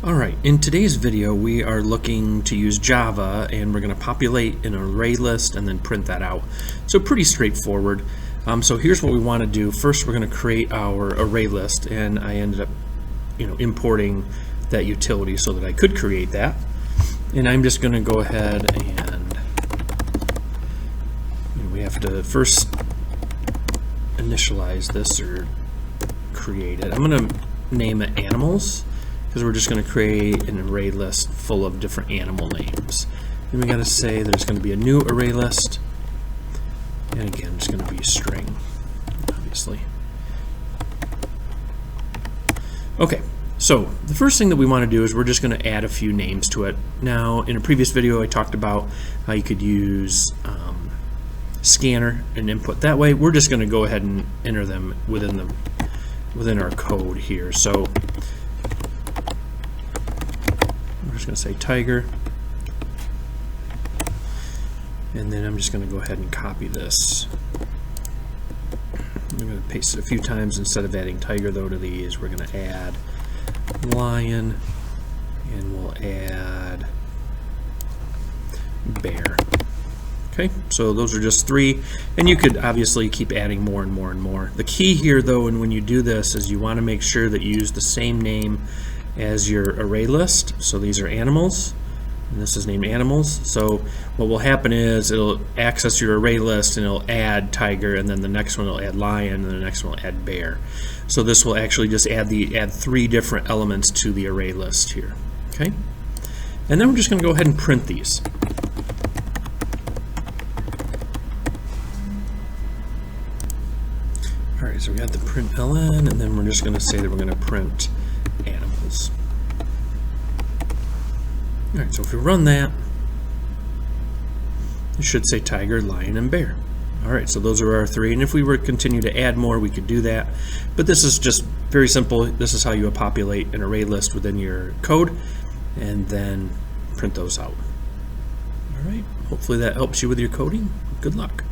Alright, in today's video we are looking to use Java, and we're going to populate an array list and then print that out. So pretty straightforward. So here's what we want to do. First we're going to create our array list, and I ended up importing that utility so that I could create that. And I'm just going to go ahead and we have to first initialize this or create it. I'm going to name it animals, because we're just going to create an array list full of different animal names. Then we got to say there's going to be a new array list, and again it's going to be a string, obviously. Okay, so the first thing that we want to do is we're just going to add a few names to it. Now, in a previous video I talked about how you could use scanner and input that way. We're just going to go ahead and enter them within our code here. So we're just going to say tiger, and then I'm just going to go ahead and copy this. I'm going to paste it a few times. Instead of adding tiger though to these, we're going to add lion, and we'll add bear. Okay, so those are just 3, and you could obviously keep adding more and more and more. The key here though, and when you do this, is you want to make sure that you use the same name as your array list. So these are animals, and this is named animals. So what will happen is it'll access your array list and it'll add tiger, and then the next one will add lion, and the next one will add bear. So this will actually just add 3 different elements to the array list here. Okay, and then we're just going to go ahead and print these. Alright, so we got the print ln, and then we're just going to say that we're going to print animals. Alright, so if we run that, it should say tiger, lion, and bear. Alright, so those are our 3, and if we were to continue to add more, we could do that. But this is just very simple. This is how you populate an array list within your code, and then print those out. Alright, hopefully that helps you with your coding. Good luck.